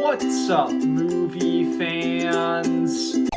What's up, movie fans?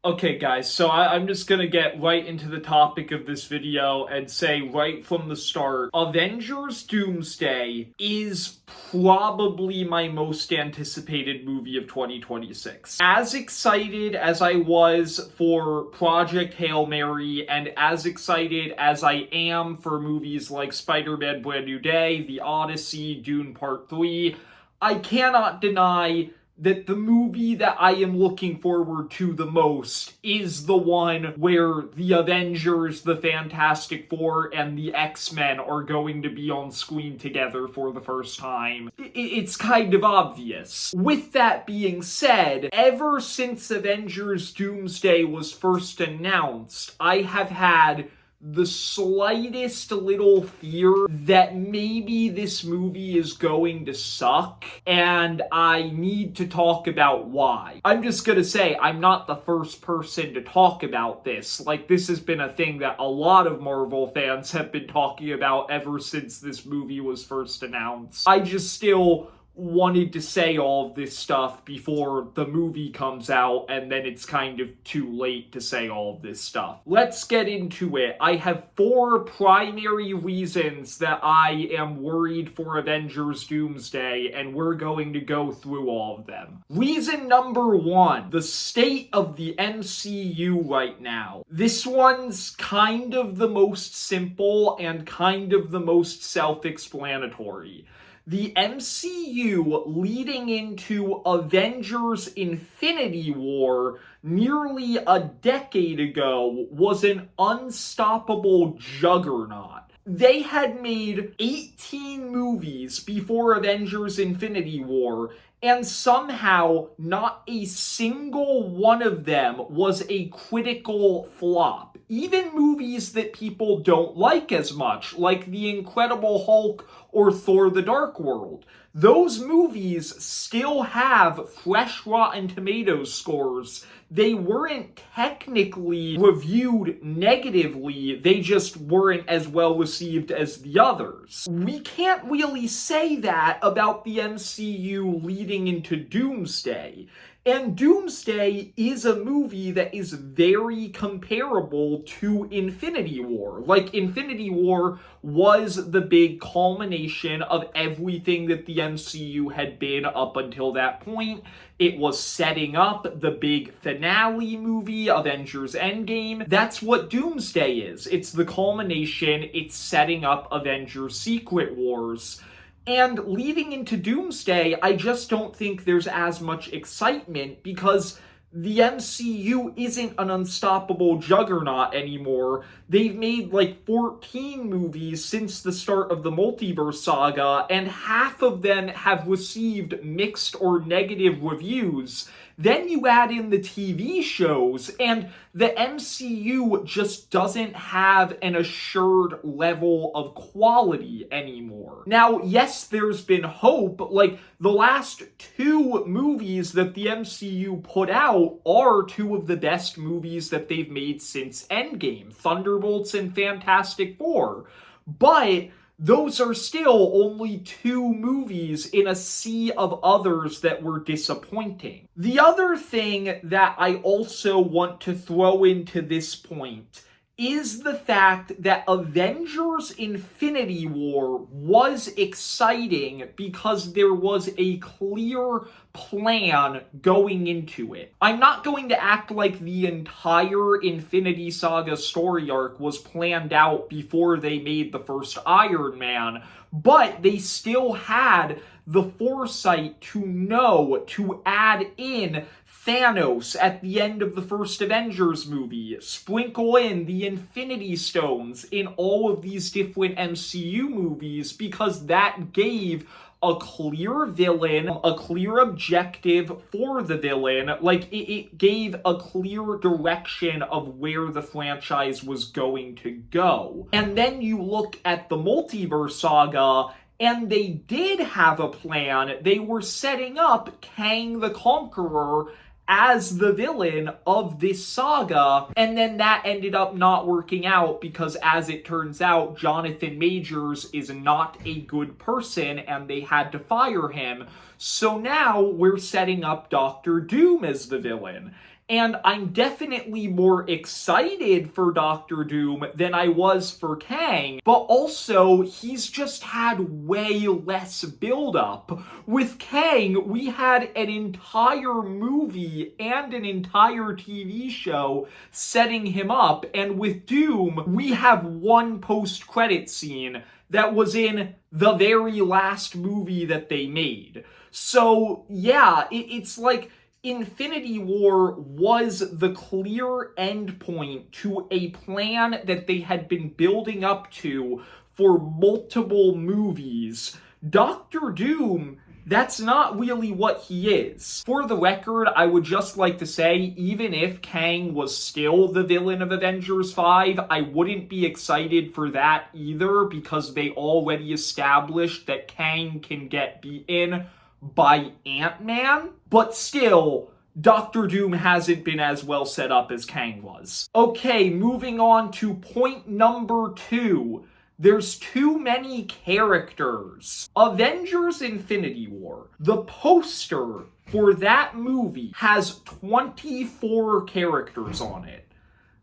Okay guys, so I'm just gonna get right into the topic of this video and say right from the start, Avengers Doomsday is probably my most anticipated movie of 2026. As excited as I was for Project Hail Mary, and as excited as I am for movies like Spider-Man Brand New Day, The Odyssey, Dune Part 3, I cannot deny that the movie that I am looking forward to the most is the one where the Avengers, the Fantastic Four, and the X-Men are going to be on screen together for the first time. It's kind of obvious. With that being said, ever since Avengers Doomsday was first announced, I have had the slightest little fear that maybe this movie is going to suck, and I need to talk about why. I'm just gonna say, I'm not the first person to talk about this. Like, this has been a thing that a lot of Marvel fans have been talking about ever since this movie was first announced. I just still wanted to say all of this stuff before the movie comes out, and then it's kind of too late to say all of this stuff. Let's get into it. I have 4 primary reasons that I am worried for Avengers Doomsday, and we're going to go through all of them. Reason number 1, the state of the MCU right now. This one's kind of the most simple and kind of the most self-explanatory. The MCU leading into Avengers Infinity War nearly a decade ago was an unstoppable juggernaut. They had made 18 movies before Avengers Infinity War, and somehow not a single one of them was a critical flop. Even movies that people don't like as much, like The Incredible Hulk or Thor: The Dark World, those movies still have fresh Rotten Tomatoes scores. They weren't technically reviewed negatively, they just weren't as well received as the others. We can't really say that about the MCU leading into Doomsday. And Doomsday is a movie that is very comparable to Infinity War. Like, Infinity War was the big culmination of everything that the MCU had been up until that point. It was setting up the big finale movie, Avengers Endgame. That's what Doomsday is. It's the culmination. It's setting up Avengers Secret Wars. And leading into Doomsday, I just don't think there's as much excitement because the MCU isn't an unstoppable juggernaut anymore. They've made like 14 movies since the start of the multiverse saga, and half of them have received mixed or negative reviews. Then you add in the TV shows, and the MCU just doesn't have an assured level of quality anymore. Now, yes, there's been hope. Like, the last 2 movies that the MCU put out are 2 of the best movies that they've made since Endgame, Thunderbolts and Fantastic Four. But those are still only 2 movies in a sea of others that were disappointing. The other thing that I also want to throw into this point is the fact that Avengers Infinity War was exciting because there was a clear plan going into it. I'm not going to act like the entire Infinity Saga story arc was planned out before they made the first Iron Man, but they still had the foresight to know to add in Thanos at the end of the first Avengers movie, sprinkle in the Infinity Stones in all of these different MCU movies, because that gave a clear villain, a clear objective for the villain. Like, it gave a clear direction of where the franchise was going to go. And then you look at the multiverse saga, and they did have a plan. They were setting up Kang the Conqueror as the villain of this saga, and then that ended up not working out because, as it turns out, Jonathan Majors is not a good person and they had to fire him. So now we're setting up Doctor Doom as the villain. And I'm definitely more excited for Doctor Doom than I was for Kang, but also he's just had way less build-up. With Kang, we had an entire movie and an entire TV show setting him up, and with Doom, we have one post-credit scene that was in the very last movie that they made. So, yeah, it's like Infinity War was the clear endpoint to a plan that they had been building up to for multiple movies. Doctor Doom, that's not really what he is. For the record, I would just like to say, even if Kang was still the villain of Avengers 5, I wouldn't be excited for that either, because they already established that Kang can get beaten by Ant-Man, but still, Doctor Doom hasn't been as well set up as Kang was. Okay, moving on to point number 2. There's too many characters. Avengers Infinity War. The poster for that movie has 24 characters on it.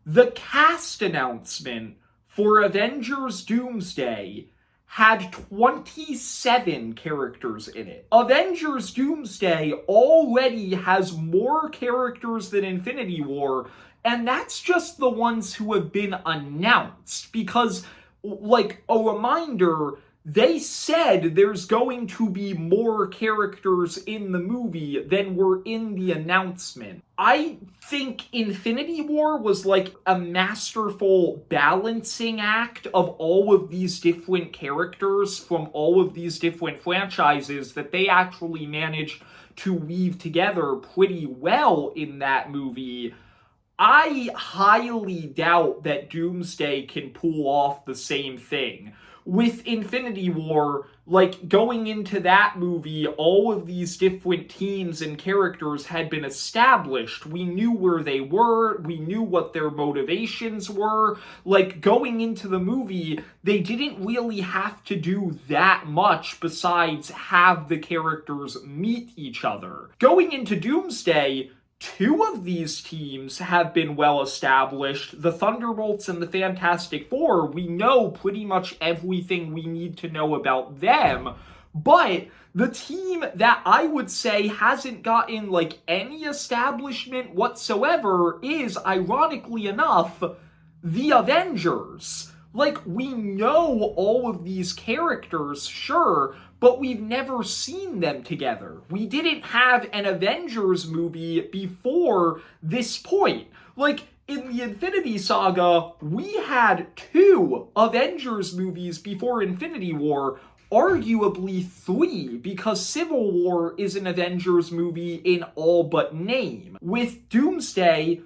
The cast announcement for Avengers Doomsday had 27 characters in it. Avengers Doomsday already has more characters than Infinity War, and that's just the ones who have been announced, because, like, a reminder, they said there's going to be more characters in the movie than were in the announcement. I think Infinity War was like a masterful balancing act of all of these different characters from all of these different franchises that they actually managed to weave together pretty well in that movie. I highly doubt that Doomsday can pull off the same thing. With Infinity War, like, going into that movie, all of these different teams and characters had been established. We knew where they were, we knew what their motivations were. Like, going into the movie, they didn't really have to do that much besides have the characters meet each other. Going into Doomsday, 2 of these teams have been well established. The Thunderbolts and the Fantastic Four, we know pretty much everything we need to know about them. But the team that I would say hasn't gotten, like, any establishment whatsoever is, ironically enough, the Avengers. Like, we know all of these characters, sure, but we've never seen them together. We didn't have an Avengers movie before this point. Like, in the Infinity Saga, we had 2 Avengers movies before Infinity War, arguably 3, because Civil War is an Avengers movie in all but name. With Doomsday,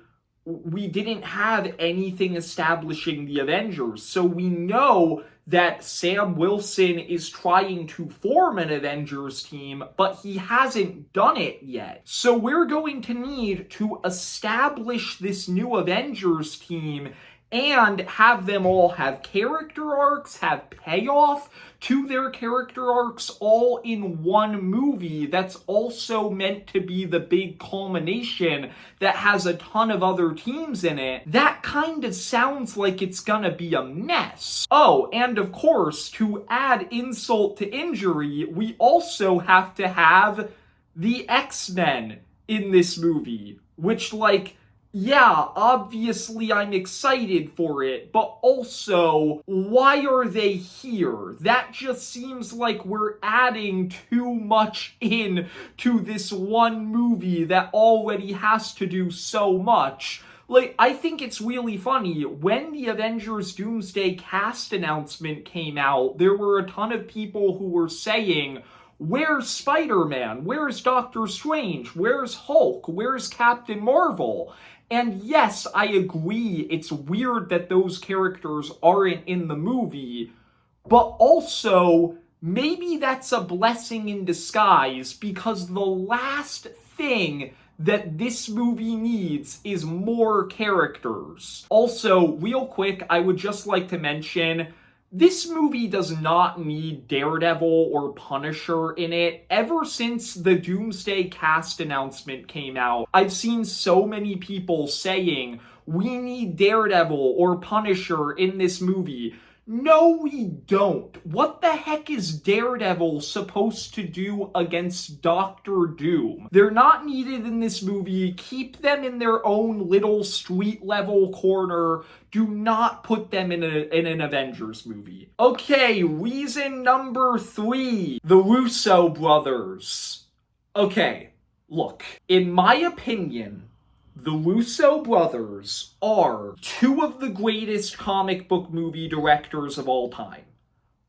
we didn't have anything establishing the Avengers, so we know that Sam Wilson is trying to form an Avengers team, but he hasn't done it yet. So we're going to need to establish this new Avengers team and have them all have character arcs, have payoff to their character arcs, all in one movie that's also meant to be the big culmination that has a ton of other teams in it. That kind of sounds like it's gonna be a mess. Oh, and of course, to add insult to injury, we also have to have the X-Men in this movie, which, like, yeah, obviously I'm excited for it, but also, why are they here? That just seems like we're adding too much in to this one movie that already has to do so much. Like, I think it's really funny, when the Avengers Doomsday cast announcement came out, there were a ton of people who were saying, where's Spider-Man? Where's Doctor Strange? Where's Hulk? Where's Captain Marvel? And yes, I agree, it's weird that those characters aren't in the movie, but also, maybe that's a blessing in disguise, because the last thing that this movie needs is more characters. Also, real quick, I would just like to mention, this movie does not need Daredevil or Punisher in it. Ever since the Doomsday cast announcement came out, I've seen so many people saying, we need Daredevil or Punisher in this movie. No, we don't. What the heck is Daredevil supposed to do against Doctor Doom? They're not needed in this movie. Keep them in their own little street-level corner. Do not put them in an Avengers movie. Okay, reason number 3. The Russo brothers. Okay, look. In my opinion, the Russo brothers are 2 of the greatest comic book movie directors of all time.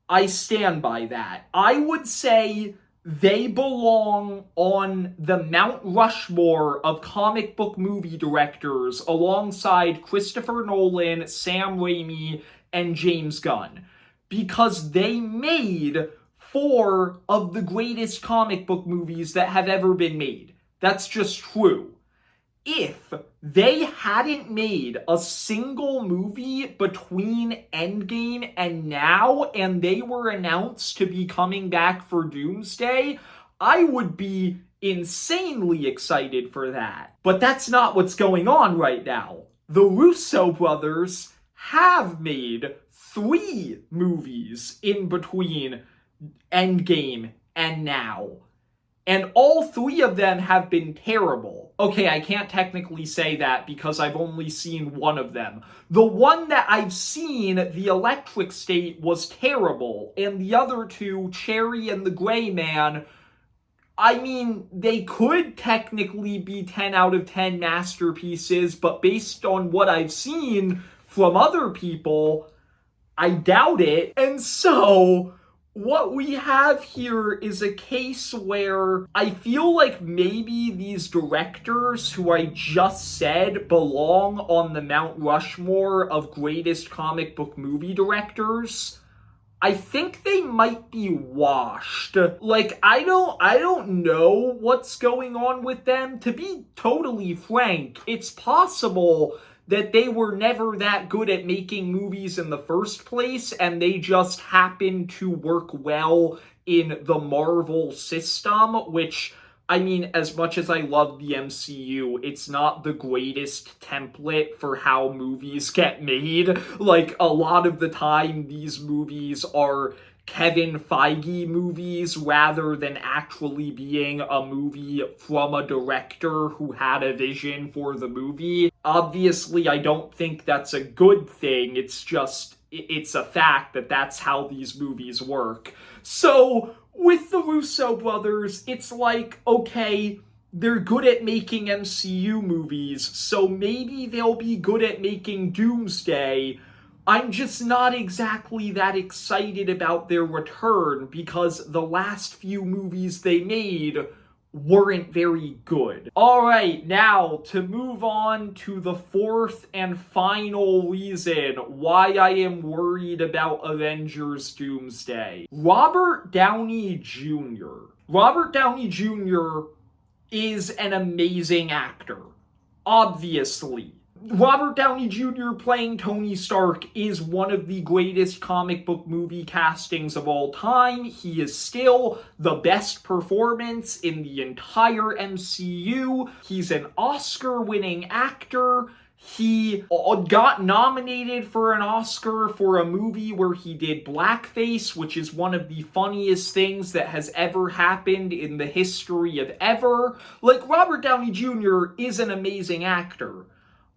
I stand by that. I would say they belong on the Mount Rushmore of comic book movie directors alongside Christopher Nolan, Sam Raimi, and James Gunn. Because they made 4 of the greatest comic book movies that have ever been made. That's just true. If they hadn't made a single movie between Endgame and now, and they were announced to be coming back for Doomsday, I would be insanely excited for that. But that's not what's going on right now. The Russo brothers have made 3 movies in between Endgame and now. And all 3 of them have been terrible. Okay, I can't technically say that because I've only seen one of them. The one that I've seen, The Electric State, was terrible. And the other 2, Cherry and the Gray Man, I mean, they could technically be 10 out of 10 masterpieces, but based on what I've seen from other people, I doubt it. And so what we have here is a case where I feel like maybe these directors who I just said belong on the Mount Rushmore of greatest comic book movie directors. I think they might be washed. Like, I don't know what's going on with them. To be totally frank, it's possible that they were never that good at making movies in the first place, and they just happened to work well in the Marvel system, which, I mean, as much as I love the MCU, it's not the greatest template for how movies get made. Like, a lot of the time, these movies are Kevin Feige movies rather than actually being a movie from a director who had a vision for the movie. Obviously, I don't think that's a good thing. It's just, it's a fact that that's how these movies work. So, with the Russo brothers, it's like, okay, they're good at making MCU movies, so maybe they'll be good at making Doomsday. I'm just not exactly that excited about their return because the last few movies they made weren't very good. Alright, now to move on to the 4th and final reason why I am worried about Avengers Doomsday. Robert Downey Jr. Robert Downey Jr. is an amazing actor. Obviously. Robert Downey Jr. playing Tony Stark is one of the greatest comic book movie castings of all time. He is still the best performance in the entire MCU. He's an Oscar-winning actor. He got nominated for an Oscar for a movie where he did blackface, which is one of the funniest things that has ever happened in the history of ever. Like, Robert Downey Jr. is an amazing actor.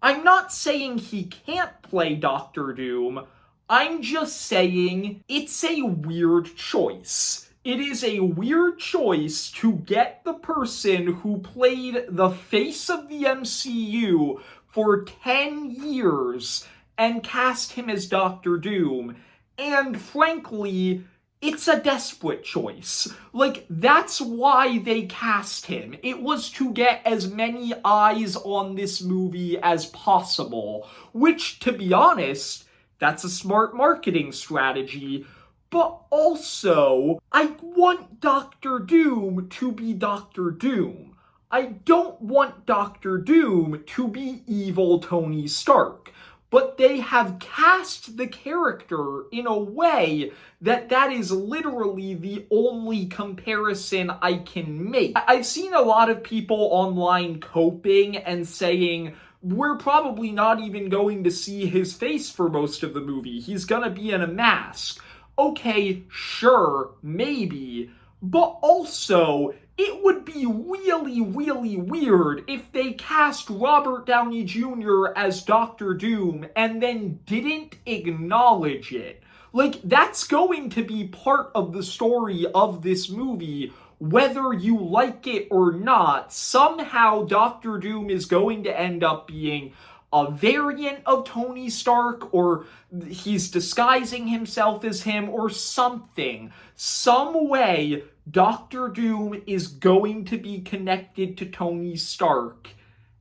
I'm not saying he can't play Doctor Doom. I'm just saying it's a weird choice. It is a weird choice to get the person who played the face of the MCU for 10 years and cast him as Doctor Doom. And frankly, it's a desperate choice. Like, that's why they cast him. It was to get as many eyes on this movie as possible. Which, to be honest, that's a smart marketing strategy. But also, I want Doctor Doom to be Doctor Doom. I don't want Doctor Doom to be evil Tony Stark, but they have cast the character in a way that is literally the only comparison I can make. I've seen a lot of people online coping and saying, we're probably not even going to see his face for most of the movie. He's gonna be in a mask. Okay, sure, maybe, but also, it would be really, really weird if they cast Robert Downey Jr. as Doctor Doom and then didn't acknowledge it. Like, that's going to be part of the story of this movie, whether you like it or not. Somehow, Doctor Doom is going to end up being a variant of Tony Stark, or he's disguising himself as him, or something. Some way, Doctor Doom is going to be connected to Tony Stark,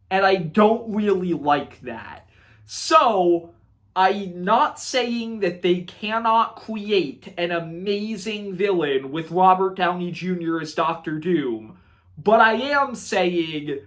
and I don't really like that. So, I'm not saying that they cannot create an amazing villain with Robert Downey Jr. as Doctor Doom, but I am saying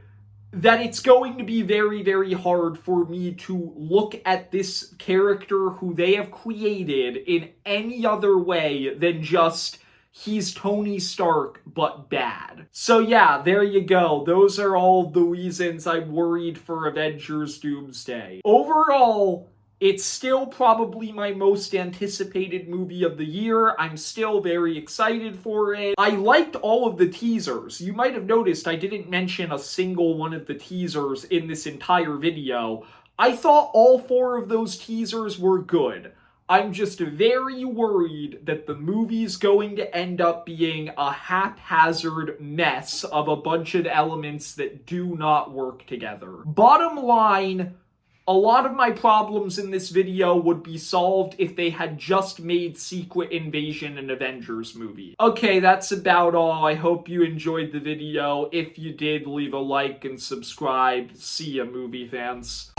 that it's going to be very, very hard for me to look at this character who they have created in any other way than just he's Tony Stark, but bad. So yeah, there you go. Those are all the reasons I'm worried for Avengers Doomsday. Overall, it's still probably my most anticipated movie of the year. I'm still very excited for it. I liked all of the teasers. You might have noticed I didn't mention a single one of the teasers in this entire video. I thought all 4 of those teasers were good. I'm just very worried that the movie's going to end up being a haphazard mess of a bunch of elements that do not work together. Bottom line, a lot of my problems in this video would be solved if they had just made Secret Invasion an Avengers movie. Okay, that's about all. I hope you enjoyed the video. If you did, leave a like and subscribe. See ya, movie fans.